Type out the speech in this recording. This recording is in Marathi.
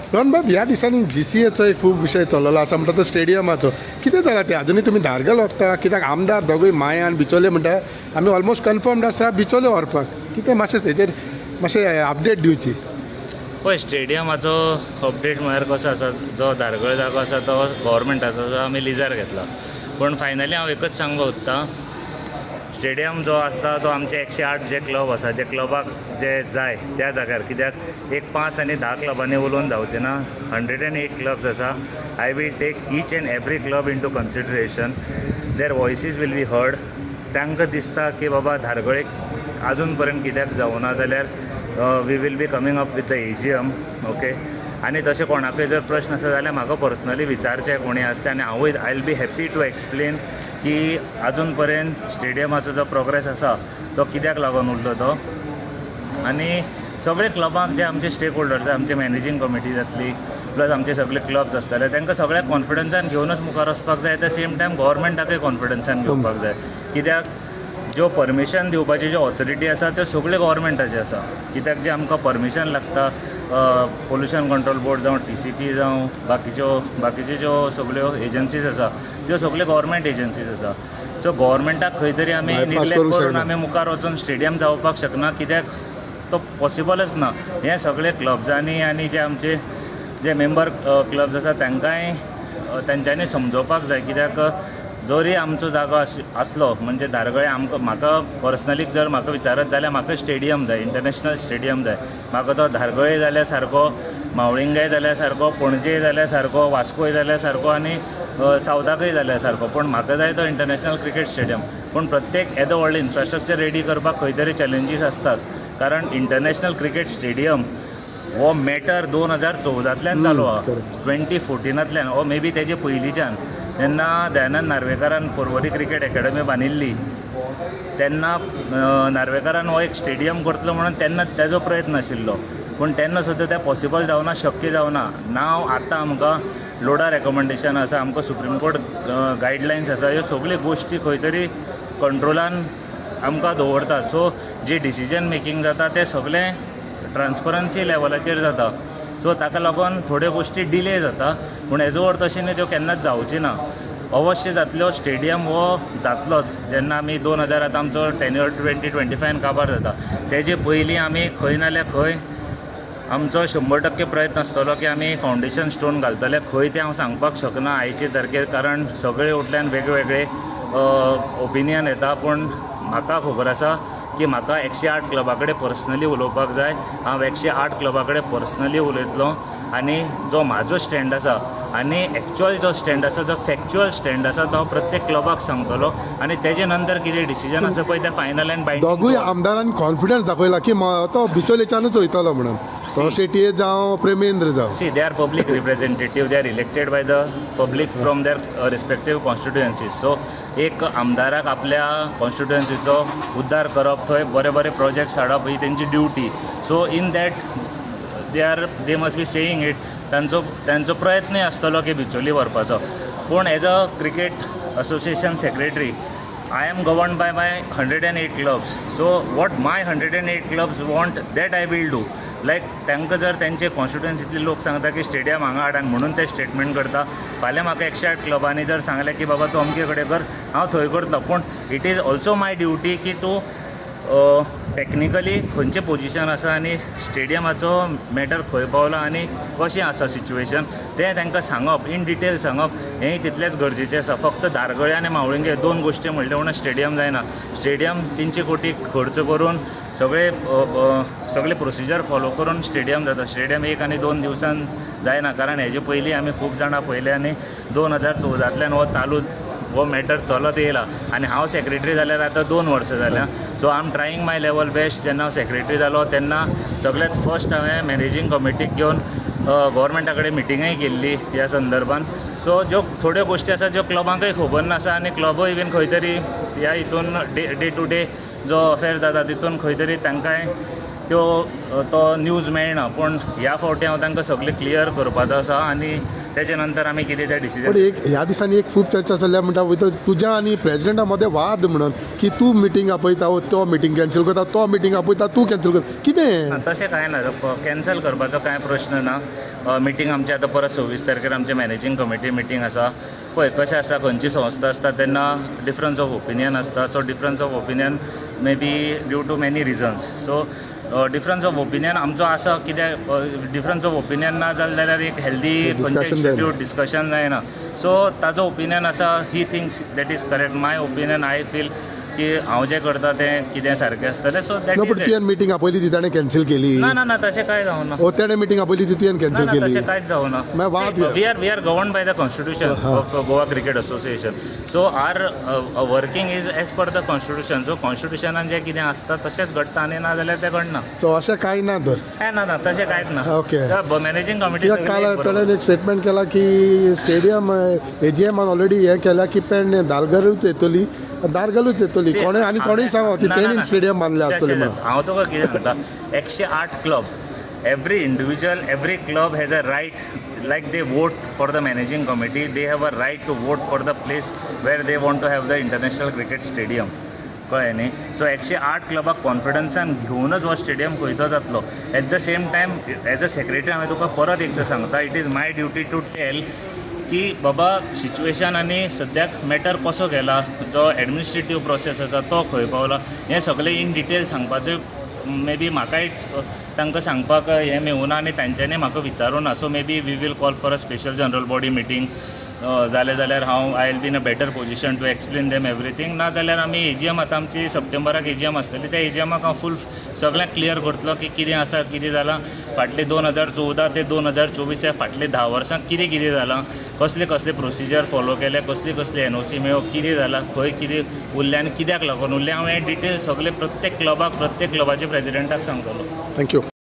रोहन बाब, ह्या दिसांनी GCAचो एक खूब विशय चल्लेलो आसा म्हणटा तो स्टेडियमाचो. कितें जालां तें अजुनूय तुमी धारगल वखता? कित्याक आमदार दोगूय माय आनी बिचोले म्हणटा आमी ऑलमोस्ट कन्फर्मड आसा बिचोले व्हरपाक. कितें मातशें तेजेर मातशें अपडेट दिवची. पळय, स्टेडियमाचो अपडेट म्हळ्यार कसो आसा, जो धारगळ जागो आसा तो गव्हर्मेंटाचो, जो आमी लिजार घेतला. पूण फायनली हांव एकच सांगपाक सोदतां, स्टेडियम जो आसता तो आमचे 108 जे क्लब आसा, जे क्लबाक जे जाय त्या जाग्यार, कित्याक एक 5 आनी 10 क्लबांनी उलोवन जावचें ना. 108 क्लब्स आसा. I will take each and every club into consideration. Their voices will be heard. तांकां दिसता की बाबा धारगळेक आजून पर्यंत कित्याक जावना, जाल्यार we will be coming up with the AGM. Okay. आनी तशें कोणाकूय जर प्रश्न आसा जाल्यार म्हाका पर्सनली विचारचें कोणी आसता, आनी हांवूय I will be happy to explain की आजून पर्यंत स्टेडियमाचो जो प्रोग्रेस आसा तो कित्याक लागून उरलो तो. आनी सगळे क्लबांक जे आमचे स्टेक होल्डर्स, आमचे मॅनेजींग कमिटी जातली, प्लस आमचे सगळे क्लब्स आसतले, तांकां सगळ्याक कॉन्फिडन्सान घेवनूच मुखार वचपाक जाय. एट द सेम टायम गव्हर्मेंटाकूय कॉन्फिडन्सान घेवपाक जाय. कित्याक ज्यो परमिशन दिवपाची ज्यो ऑथॉरिटी आसा त्यो सगळ्यो गव्हर्मेंटाच्यो आसा. कित्याक जे आमकां परमिशन लागता, पोल्युशन कंट्रोल बोर्ड जावं, TCP जावं, बाकीच्यो ज्यो सगळ्यो एजन्सीज आसा त्यो सगळ्यो गव्हर्मेंट एजन्सीज आसा. सो गव्हर्मेंटाक खंय तरी आमी निग्लेक्ट करून आमी मुखार वचून स्टेडियम जावपाक शकना, कित्याक तो पॉसिबलच ना. हे सगळे क्लब्सांनी आनी जे आमचे जे मेंबर क्लब्स आसा तांकांय तेंच्यांनी समजोवपाक जाय. कित्याक जरी आमचो जागो आसलो, म्हणजे धारगळे म्हाका पर्सनली जर म्हाका विचारत जाल्यार म्हाका स्टेडियम जाय, इंटरनॅशनल स्टेडियम जाय. म्हाका तो धारगळे जाल्यार सारको, मावळिंगाय जाल्यार सारको, पणजे जाल्यार सारको, वास्कोय जाल्यार सारको, आनी सावथाकय जाल्यार सारको. पूण म्हाका जाय तो इंटरनॅशनल क्रिकेट स्टेडियम. पूण प्रत्येक येदो व्हडलो इन्फ्रास्ट्रक्चर रेडी करपाक खंय तरी चॅलेंजीस आसतात. कारण इंटरनॅशनल क्रिकेट स्टेडियम हो मॅटर 2014तल्यान चालू आहा, 2014तल्यान, हो मे बी तेजे पयलींच्यान. जेन्ना दयानंद नार्वेकारान पर्वरी क्रिकेट अकॅडमी बांदिल्ली तेन्ना नार्वेकारान हो एक स्टेडियम करतलो म्हणून तेन्ना तेजो प्रयत्न आशिल्लो. पूण तेन्ना सुद्दां तें पॉसिबल जावना, शक्य जावना. नाव आतां आमकां लोडा रेकमेंडेशन आसा, आमकां सुप्रीम कोर्ट गायडलायन्स आसा, ह्यो सगळ्यो गोश्टी खंय तरी कंट्रोलान आमकां दवरतात. सो जे डिसिजन मेकींग जाता तें सगळें ट्रान्सपरन्सी लेवलाचेर जाता. सो ताका लागून थोड्यो गोश्टी डिले जाता. पूण हेजो अर्थ अशें न्ही त्यो केन्नाच जावची ना. अवश्य जातल्यो. स्टेडियम हो जातलोच. जेन्ना आमी 2000 आतां आमचो टेन्युअर 2025 काबार जाता, तेजे पयलीं आमी खंय नाल्यार खंय आमचो 100% प्रयत्न आसतलो की आमी फावंडेशन स्टोन घालतले. खंय तें हांव सांगपाक शकना आयचे तारखेर, कारण सगळे वटल्यान वेगवेगळे ओपिनियन येता. पूण म्हाका खबर आसा की म्हाका 108 क्लबा कडेन पर्सनली उलोवपाक जाय. हांव 108 क्लबा कडेन पर्सनली उलयतलों, आनी जो म्हाजो स्टँड आसा आनी एक्चुअल जो स्टँड आसा, जो फॅक्च्युअल स्टँड आसा, तो प्रत्येक क्लबाक सांगतलो. आनी तेजे नंतर कितें डिसिजन आसा पळय तें फायनल एंड बायंडींग. दोगूय आमदारांनी कॉन्फिडन्स दाखयला की तो बिचोलेच्यानूच वयतलो म्हणून. तो शेटये जावं प्रेमेंद्र जावं. See, they are public representative. They are elected by the public from their respective constituencies. So एक आमदाराक आपल्या कॉन्स्टिट्युएन्सीचो उद्धार करप, थंय बरे बरे प्रोजेक्ट्स हाडप, ही तेंची duty. So in that they must be saying it. तांचो प्रयत्नय आसतलो की बिचोली व्हरपाचो. पूण as a cricket association secretary I am governed by my 108 clubs. So what my 108 clubs want, that I will do. लायक तांकां जर तेंचे कॉन्स्टिट्युएन्सींतले लोक सांगता की स्टेडियम हांगा हाड आनी म्हणून ते स्टेटमेंट करता, फाल्यां म्हाका 108 क्लबांनी जर सांगलें की बाबा तूं अमके कडेन कर, हांव थंय करतलो. पूण it is also my duty की तूं टॅक्निकली खंयचें पोजिशन आसा आनी स्टेडियमाचो मॅटर खंय पावला आनी कशें आसा सिच्युएशन तें तांकां सांगप, इन डिटेल सांगप, हेंय तितलेंच गरजेचें आसा. फक्त धारगळे आनी मावळिंगे दोन गोश्टी म्हणले म्हणून स्टेडियम जायना. स्टेडियम 300 कोटी खर्च करून सगळे प्रोसिजर फॉलो करून स्टेडियम जाता. स्टेडियम 1 आनी 2 दिवसान जायना, कारण हेजे पयलीं आमी खूब जाणां पयले आनी 2014तल्यान हो मॅटर चलत येयला. आनी हांव सेक्रेटरी जाल्यार आतां 2 वर्सां जाल्यां. So I am trying my level best. जेन्ना हांव सेक्रेटरी जालो तेन्ना सगळ्यांत फर्स्ट हांवें मॅनेजींग कमिटीक घेवन गव्हर्मेंटा कडेन मिटिंगय केल्ली ह्या संदर्भान. सो ज्यो थोड्यो गोश्टी आसा ज्यो क्लबांकय खबर नासा आनी क्लबूय बीन खंय तरी ह्या हितून डे टू डे जो अफेर जाता तितून खंय तरी तांकांय तो न्यूज मेळना. पूण ह्या फावटी हांव तांकां सगळें क्लियर करपाचो आसा आनी तेचे नंतर आमी कितें तें डिसिजन. पण एक ह्या दिसांनी एक खूब चर्चा चल्ल्या म्हणटा वयता तुज्या आनी प्रेजिडेंटा मदें वाद म्हणून की तूं मिटींग आपयता तो मिटींग कॅन्सल करता, तो मिटींग आपयता तूं कॅन्सल करता, कितें? तशें कांय ना, कॅन्सल करपाचो कांय प्रश्न ना. मिटींग आमची आतां परत 26 तारखेर आमचें मॅनेजींग कमिटी मिटींग आसा. पळय कशें आसा, खंयची संस्था आसता तेन्ना डिफरन्स ऑफ ओपिनियन आसता. So difference of opinion may be due to many reasons. So difference of opinion आमचो आसा. कित्याक डिफरन्स ऑफ ओपिनियन ना जाल्यार एक हेल्दी इंस्टिट्यूट डिस्कशन जायना. सो ताजो ओपिनियन आसा, ही things that is correct. My opinion I feel की हांव जें करता तें कितें सारकें आसतलें. सो दॅट इज तुवें मिटींग आपयली ती ताणें कॅन्सल केली? ना ना ना, तशें कांय जावना. ओ ताणें मिटींग आपयली ती तुवें कॅन्सल केली? तशें कांयच जावना. We are govern by the constitution of Goa cricket association. So are working is as per the constitution. So कॉन्स्टिट्यूशनान जें कितें आसता तशेंच घडटा आनी ना जाल्यार तें घडना. सो अशें कांय ना तर? ना ना, तशें कांयच ना. ओके. मॅनेजींग कमिटी काल ताणें एक स्टेटमेंट केला की स्टेडियम एजीएमान ऑलरेडी हें केल्या की पेडणे दारगलूच येतली, दारगलूच येतली. कोणेय सांगो ती पेडणेन स्टेडियम बांदलें आसतलें म्हणून. हांव तुका कितें सांगता, 108 club, every individual, every club has a right, like they vote for the managing committee, they have a right to vote for the place where they want to have the international cricket stadium. कळ्ळें न्ही. सो 108 क्लबाक कॉन्फिडन्सान घेवनच हो स्टेडियम खंयचो जातलो. At the same time as a secretary हांवें तुका परत एकदां सांगता, it is my duty to tell की बाबा सिच्युएशन आनी सद्याक मॅटर कसो गेला, जो एडमिनिस्ट्रेटीव प्रोसेस आसा तो खंय पावला, हें सगळें इन डिटेल सांगपाचें मे बी म्हाकाय तांकां सांगपाक हें मेळुना आनी तांच्यांनी म्हाका विचारूना. So may be we will call for a special general body meeting. जाल्यार हांव I will be in a better position to explain them everything. ना जाल्यार आमी एजीएम आतां आमची सप्टेंबराक एजीएम आसतली, त्या एजीएमाक हांव फूल सगळ्यांक क्लियर करतलो की कितें आसा, कितें जालां फाटले 2014 ते 2024 ह्या फाटले 10 वर्सांक कितें कितें जालां, कसले प्रोसिजर फॉलो केले, कसली एनओसी मेळ्ळो, कितें जालां, खंय कितें उरलें आनी कित्याक लागून उरलें. हांव हें डिटेल सगळे प्रत्येक क्लबाच्या प्रेजिडेंटाक सांगतलो. थँक्यू.